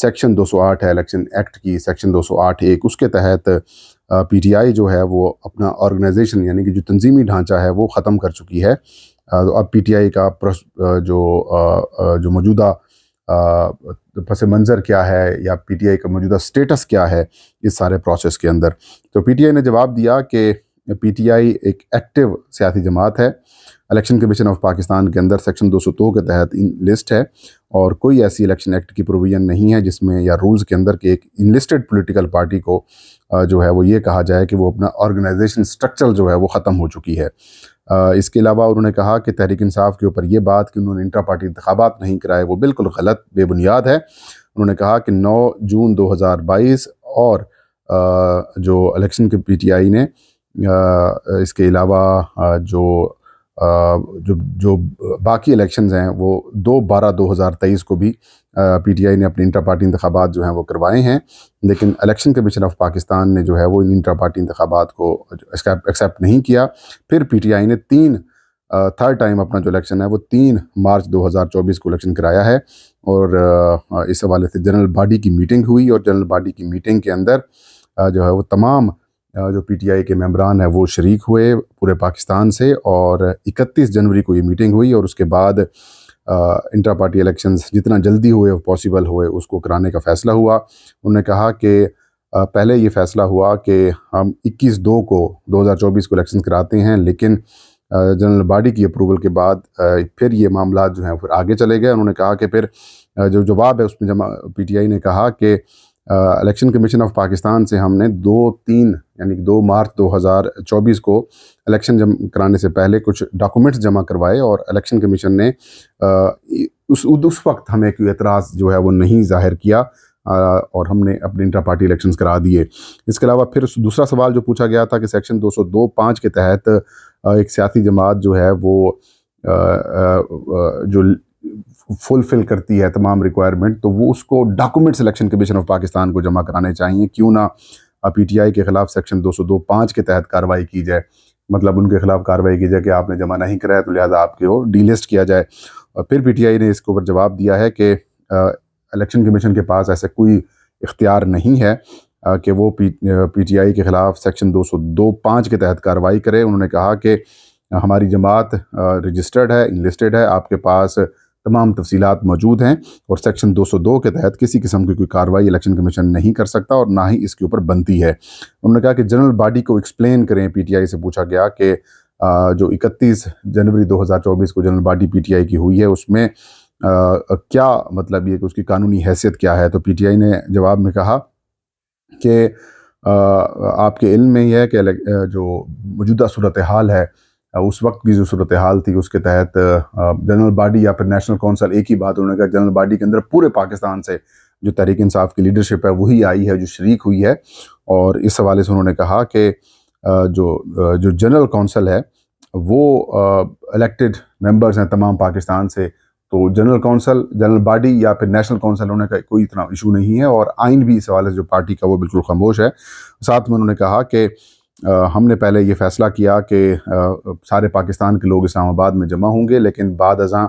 Section 208 ہے election act کی، section 208(1), اس کے تحت پی ٹی آئی جو ہے وہ اپنا آرگنائزیشن یعنی کہ جو تنظیمی ڈھانچہ ہے وہ ختم کر چکی ہے۔ اب پی ٹی آئی کا جو موجودہ پس منظر کیا ہے یا پی ٹی آئی کا موجودہ سٹیٹس کیا ہے اس سارے پروسیس کے اندر، تو پی ٹی آئی نے جواب دیا کہ پی ٹی آئی ایک ایکٹیو سیاسی جماعت ہے، الیکشن کمیشن آف پاکستان کے اندر سیکشن 202 کے تحت لسٹ ہے، اور کوئی ایسی الیکشن ایکٹ کی پروویژن نہیں ہے جس میں یا رولز کے اندر کہ ایک انلسٹڈ پولیٹیکل پارٹی کو جو ہے وہ یہ کہا جائے کہ وہ اپنا آرگنائزیشن سٹرکچر جو ہے وہ ختم ہو چکی ہے۔ اس کے علاوہ انہوں نے کہا کہ تحریک انصاف کے اوپر یہ بات کہ انہوں نے انٹرا پارٹی انتخابات نہیں کرائے وہ بالکل غلط، بے بنیاد ہے۔ انہوں نے کہا کہ 9 جون 2022 اور جو الیکشن کے پی ٹی آئی نے اس کے علاوہ جو باقی الیکشنز ہیں وہ 2/12/2023 کو بھی پی ٹی آئی نے اپنے انٹرا پارٹی انتخابات جو ہیں وہ کروائے ہیں، لیکن الیکشن کمیشن آف پاکستان نے جو ہے وہ ان انٹرا پارٹی انتخابات کو ایکسیپٹ نہیں کیا۔ پھر پی ٹی آئی نے تھرڈ ٹائم اپنا جو الیکشن ہے وہ 3 مارچ 2024 کو الیکشن کرایا ہے، اور اس حوالے سے جنرل باڈی کی میٹنگ ہوئی، اور جنرل باڈی کی میٹنگ کے اندر جو ہے وہ تمام جو پی ٹی آئی کے ممبران ہیں وہ شریک ہوئے پورے پاکستان سے، اور 31 جنوری کو یہ میٹنگ ہوئی، اور اس کے بعد انٹرا پارٹی الیکشنز جتنا جلدی ہوئے پاسبل ہوئے اس کو کرانے کا فیصلہ ہوا۔ انہوں نے کہا کہ پہلے یہ فیصلہ ہوا کہ ہم 21/2 کو 2024 کو الیکشن کراتے ہیں، لیکن جنرل باڈی کی اپروول کے بعد پھر یہ معاملات جو ہیں پھر آگے چلے گئے۔ انہوں نے کہا کہ پھر جو جواب ہے اس میں پی ٹی آئی نے کہا کہ الیکشن کمیشن آف پاکستان سے ہم نے 2 مارچ 2024 کو الیکشن کرانے سے پہلے کچھ ڈاکومنٹس جمع کروائے، اور الیکشن کمیشن نے اس وقت ہمیں کوئی اعتراض جو ہے وہ نہیں ظاہر کیا، اور ہم نے اپنے انٹرا پارٹی الیکشنز کرا دیے۔ اس کے علاوہ پھر دوسرا سوال جو پوچھا گیا تھا کہ سیکشن 202(5) کے تحت ایک سیاسی جماعت جو ہے وہ جو فلفل کرتی ہے تمام ریکوائرمنٹ، تو وہ اس کو documents election commission of Pakistan کو جمع کرانے چاہیے، کیوں نہ پی ٹی آئی کے خلاف سیکشن 202(5) کے تحت کارروائی کی جائے، مطلب ان کے خلاف کارروائی کی جائے کہ آپ نے جمع نہیں کرایا تو لہٰذا آپ کو ڈی لسٹ کیا جائے۔ اور پھر پی ٹی آئی نے اس کے اوپر جواب دیا ہے کہ الیکشن کمیشن کے پاس ایسا کوئی اختیار نہیں ہے کہ وہ پی ٹی آئی کے خلاف سیکشن 202(5) کے تحت کارروائی کرے۔ انہوں نے کہا کہ ہماری جماعت رجسٹرڈ ہے، انلسٹڈ ہے، آپ کے پاس تمام تفصیلات موجود ہیں، اور سیکشن 202 کے تحت کسی قسم کی کوئی کارروائی الیکشن کمیشن نہیں کر سکتا، اور نہ ہی اس کے اوپر بنتی ہے۔ انہوں نے کہا کہ جنرل باڈی کو ایکسپلین کریں۔ پی ٹی آئی سے پوچھا گیا کہ جو 31 جنوری 2024 کو general body P T I کی ہوئی ہے اس میں کیا مطلب یہ کہ اس کی قانونی حیثیت کیا ہے، تو پی ٹی آئی نے جواب میں کہا کہ آپ کے علم میں یہ ہے کہ جو موجودہ صورتحال ہے اس وقت کی جو صورتحال تھی اس کے تحت جنرل باڈی یا پھر نیشنل کونسل، ایک ہی بات انہوں نے کہا، جنرل باڈی کے اندر پورے پاکستان سے جو تحریک انصاف کی لیڈرشپ ہے وہی آئی ہے جو شریک ہوئی ہے، اور اس حوالے سے انہوں نے کہا کہ جو جنرل کونسل ہے وہ الیکٹڈ ممبرز ہیں تمام پاکستان سے، تو جنرل کونسل، جنرل باڈی یا پھر نیشنل کونسل ہونے کا کوئی اتنا ایشو نہیں ہے، اور آئین بھی اس حوالے سے جو پارٹی کا وہ بالکل خاموش ہے۔ ساتھ میں انہوں نے کہا کہ ہم نے پہلے یہ فیصلہ کیا کہ سارے پاکستان کے لوگ اسلام آباد میں جمع ہوں گے، لیکن بعد ازاں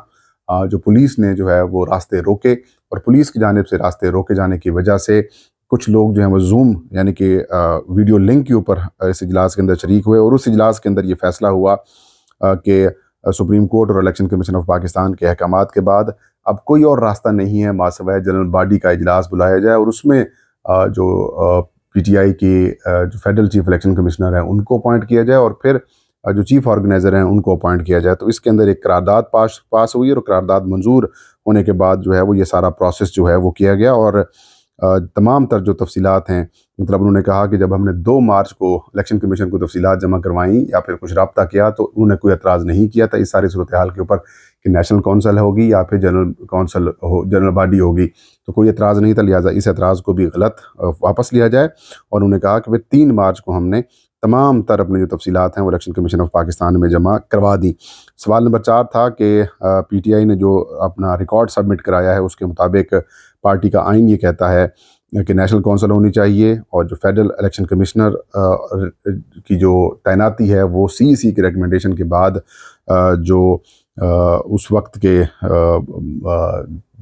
جو پولیس نے جو ہے وہ راستے روکے، اور پولیس کی جانب سے راستے روکے جانے کی وجہ سے کچھ لوگ جو ہیں وہ زوم یعنی کہ ویڈیو لنک کے اوپر اس اجلاس کے اندر شریک ہوئے، اور اس اجلاس کے اندر یہ فیصلہ ہوا کہ سپریم کورٹ اور الیکشن کمیشن آف پاکستان کے احکامات کے بعد اب کوئی اور راستہ نہیں ہے ماسوائے جنرل باڈی کا اجلاس بلایا جائے، اور اس میں جو پی ٹی آئی کی جو فیڈرل چیف الیکشن کمشنر ہیں ان کو اپوائنٹ کیا جائے، اور پھر جو چیف آرگنائزر ہیں ان کو اپوائنٹ کیا جائے۔ تو اس کے اندر ایک قرارداد پاس ہوئی، اور قرارداد منظور ہونے کے بعد جو ہے وہ یہ سارا پروسیس جو ہے وہ کیا گیا، اور تمام تر جو تفصیلات ہیں، مطلب انہوں نے کہا کہ جب ہم نے 2 مارچ کو الیکشن کمیشن کو تفصیلات جمع کروائیں یا پھر کچھ رابطہ کیا تو انہوں نے کوئی اعتراض نہیں کیا تھا اس ساری صورتحال کے اوپر کہ نیشنل کونسل ہوگی یا پھر جنرل باڈی ہوگی، تو کوئی اعتراض نہیں تھا، لہٰذا اس اعتراض کو بھی غلط واپس لیا جائے۔ اور انہوں نے کہا کہ 3 مارچ کو ہم نے تمام تر اپنی جو تفصیلات ہیں وہ الیکشن کمیشن آف پاکستان میں جمع کروا دی۔ سوال نمبر 4 تھا کہ پی ٹی آئی نے جو اپنا ریکارڈ سبمٹ کرایا ہے اس کے مطابق پارٹی کا آئین یہ کہتا ہے کہ نیشنل کونسل ہونی چاہیے، اور جو فیڈرل الیکشن کمشنر کی جو تعیناتی ہے وہ سی کی ریکمنڈیشن کے بعد جو اس وقت کے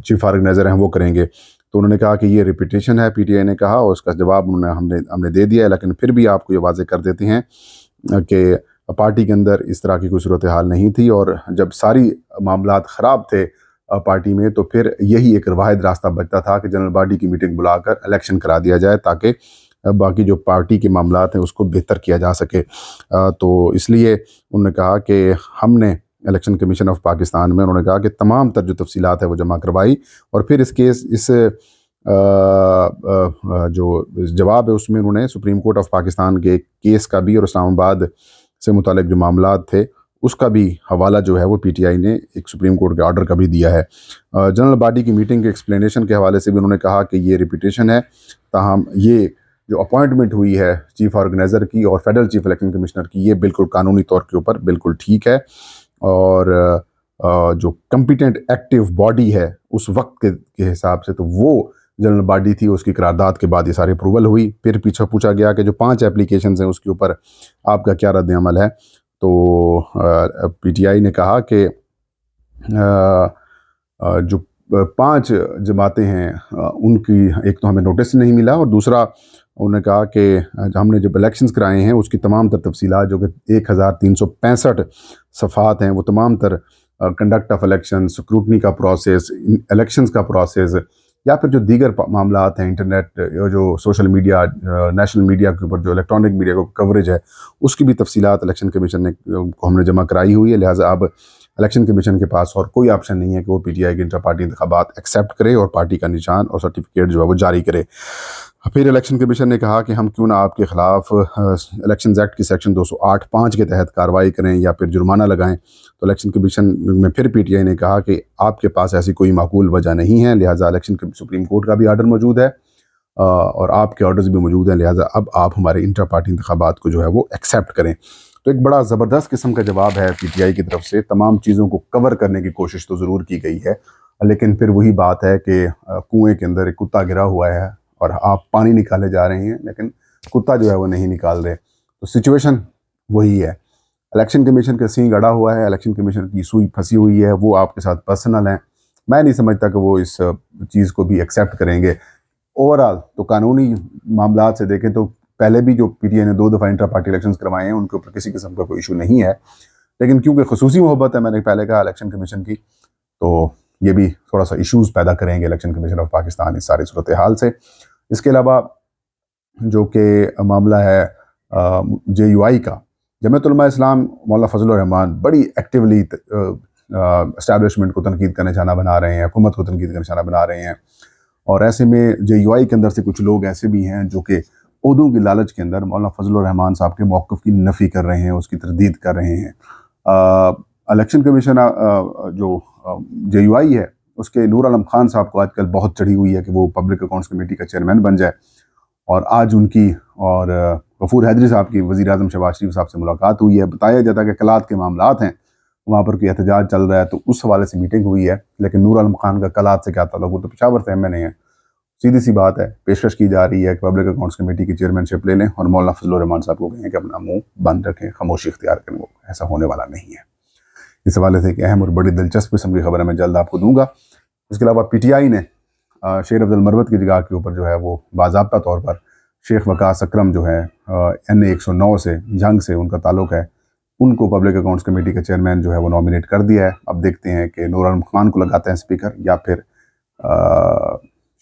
چیف آرگنائزر ہیں وہ کریں گے۔ تو انہوں نے کہا کہ یہ ریپیٹیشن ہے، پی ٹی آئی نے کہا، اور اس کا جواب ہم نے دے دیا ہے، لیکن پھر بھی آپ کو یہ واضح کر دیتے ہیں کہ پارٹی کے اندر اس طرح کی کوئی صورتحال نہیں تھی، اور جب ساری معاملات خراب تھے پارٹی میں تو پھر یہی ایک واحد راستہ بچتا تھا کہ جنرل باڈی کی میٹنگ بلا کر الیکشن کرا دیا جائے تاکہ باقی جو پارٹی کے معاملات ہیں اس کو بہتر کیا جا سکے۔ تو اس لیے انہوں نے کہا کہ ہم نے الیکشن کمیشن آف پاکستان میں، انہوں نے کہا کہ تمام تر جو تفصیلات ہے وہ جمع کروائی، اور پھر اس جو جواب ہے اس میں انہوں نے سپریم کورٹ آف پاکستان کے کیس کا بھی اور اسلام آباد سے متعلق جو معاملات تھے اس کا بھی حوالہ جو ہے وہ پی ٹی آئی نے ایک سپریم کورٹ کے آرڈر کا بھی دیا ہے۔ جنرل باڈی کی میٹنگ کے ایکسپلینیشن کے حوالے سے بھی انہوں نے کہا کہ یہ ریپیٹیشن ہے، تاہم یہ جو اپوائنٹمنٹ ہوئی ہے چیف آرگنائزر کی اور فیڈرل چیف الیکشن کمشنر کی، یہ بالکل قانونی طور کے اوپر بالکل ٹھیک ہے، اور جو کمپیٹنٹ ایکٹیو باڈی ہے اس وقت کے حساب سے تو وہ جنرل باڈی تھی، اس کی قرارداد کے بعد یہ ساری اپروول ہوئی۔ پھر پیچھے پوچھا گیا کہ جو 5 اپلیکیشنز ہیں اس کے اوپر آپ کا کیا رد عمل ہے، تو پی ٹی آئی نے کہا کہ جو 5 جماعتیں ہیں ان کی ایک تو ہمیں نوٹس نہیں ملا، اور دوسرا انہوں نے کہا کہ ہم نے جب الیکشنز کرائے ہیں اس کی تمام تر تفصیلات جو کہ 1365 صفحات ہیں، وہ تمام تر کنڈکٹ آف الیکشن، سکروٹنی کا پروسیس، الیکشنز کا پروسیس، یا پھر جو دیگر معاملات ہیں انٹرنیٹ، جو سوشل میڈیا، نیشنل میڈیا کے اوپر جو الیکٹرانک میڈیا کو کوریج ہے، اس کی بھی تفصیلات الیکشن کمیشن نے کو ہم نے جمع کرائی ہوئی ہے۔ لہٰذا اب الیکشن کمیشن کے پاس اور کوئی آپشن نہیں ہے کہ وہ پی ٹی آئی کے انٹر پارٹی انتخابات ایکسیپٹ کرے اور پارٹی کا نشان اور سرٹیفکیٹ جو ہے وہ جاری کرے۔ پھر الیکشن کمیشن نے کہا کہ ہم کیوں نہ آپ کے خلاف الیکشنز ایکٹ کی سیکشن 208(5) کے تحت کارروائی کریں یا پھر جرمانہ لگائیں، تو الیکشن کمیشن میں پھر پی ٹی آئی نے کہا کہ آپ کے پاس ایسی کوئی معقول وجہ نہیں ہے، لہٰذا الیکشن سپریم کورٹ کا بھی آرڈر موجود ہے اور آپ کے آرڈرز بھی موجود ہیں، لہٰذا اب آپ ہمارے انٹر پارٹی انتخابات کو جو ہے وہ ایکسیپٹ کریں۔ تو ایک بڑا زبردست قسم کا جواب ہے پی ٹی آئی کی طرف سے، تمام چیزوں کو کور کرنے کی کوشش تو ضرور کی گئی ہے، لیکن پھر وہی بات ہے کہ کنویں کے اندر ایک کتا گرا ہوا ہے اور آپ پانی نکالے جا رہے ہیں لیکن کتا جو ہے وہ نہیں نکال رہے، تو سچویشن وہی ہے۔ الیکشن کمیشن کا سینگ اڑا ہوا ہے، الیکشن کمیشن کی سوئی پھنسی ہوئی ہے، وہ آپ کے ساتھ پرسنل ہیں، میں نہیں سمجھتا کہ وہ اس چیز کو بھی ایکسیپٹ کریں گے۔ اوورآل تو قانونی معاملات سے دیکھیں تو پہلے بھی جو پی ٹی آئی نے 2 دفعہ انٹر پارٹی الیکشنز کروائے ہیں ان کے اوپر کسی قسم کا کوئی ایشو نہیں ہے، لیکن کیونکہ خصوصی محبت ہے، میں نے پہلے کہا الیکشن کمیشن کی، تو یہ بھی تھوڑا سا ایشوز پیدا کریں گے الیکشن کمیشن آف پاکستان اس ساری صورتحال سے۔ اس کے علاوہ جو کہ معاملہ ہے جے یو آئی کا، جمعیت علماء اسلام مولانا فضل الرحمان بڑی ایکٹیولی اسٹیبلشمنٹ کو تنقید کا نشانہ بنا رہے ہیں، حکومت کو تنقید کا نشانہ بنا رہے ہیں، اور ایسے میں جے یو آئی کے اندر سے کچھ لوگ ایسے بھی ہیں جو کہ عہدوں کی لالچ کے اندر مولانا فضل الرحمان صاحب کے موقف کی نفی کر رہے ہیں، اس کی تردید کر رہے ہیں۔ الیکشن کمیشن جو جے یو آئی ہے اس کے نور عالم خان صاحب کو آج کل بہت چڑھی ہوئی ہے کہ وہ پبلک اکاؤنٹس کمیٹی کا چیئرمین بن جائے، اور آج ان کی اور غفور حیدری صاحب کی وزیر اعظم شہباز شریف صاحب سے ملاقات ہوئی ہے، بتایا جاتا ہے کہ کلات کے معاملات ہیں، وہاں پر کوئی احتجاج چل رہا ہے، تو اس حوالے سے میٹنگ ہوئی ہے، لیکن نور عالم خان کا کلات سے کیا تعلق، وہ تو پشاور سے ایم این اے ہیں۔ سیدھی سی بات ہے، پیشکش کی جا رہی ہے کہ پبلک اکاؤنٹس کمیٹی کی چیئرمین شپ لے لیں اور مولانا فضل الرحمان صاحب کو کہیں کہ اپنا منہ بند رکھیں، خاموشی اختیار کریں، وہ ایسا ہونے والا نہیں ہے۔ اس حوالے سے ایک اہم اور بڑی دلچسپ قسم کی خبر ہے، میں جلد آپ کو دوں گا۔ اس کے علاوہ پی ٹی آئی نے شیر افضل مروت کی جگہ کے اوپر جو ہے وہ باضابطہ طور پر شیخ وقاص اکرم جو ہے NA 109 سے جھنگ سے ان کا تعلق ہے، ان کو پبلک اکاؤنٹس کمیٹی کا چیئرمین جو ہے وہ نامینیٹ کر دیا ہے۔ اب دیکھتے ہیں کہ نور عالم خان کو لگاتے ہیں اسپیکر یا پھر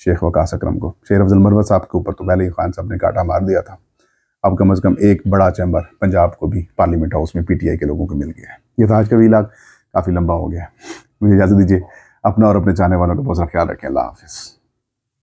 شیخ وقاص اکرم کو۔ شیر افضل مروت صاحب کے اوپر تو پہلے ہی خان صاحب نے کاٹا مار دیا تھا، اب کم از کم ایک بڑا چیمبر پنجاب کو بھی پارلیمنٹ ہاؤس میں پی ٹی آئی کے لوگوں کو مل گیا ہے۔ یہ تھا آج کا ویلاگ، کافی لمبا ہو گیا ہے، مجھے اجازت دیجیے، اپنا اور اپنے چاہنے والوں کا بہت سارا خیال رکھیں، اللہ حافظ۔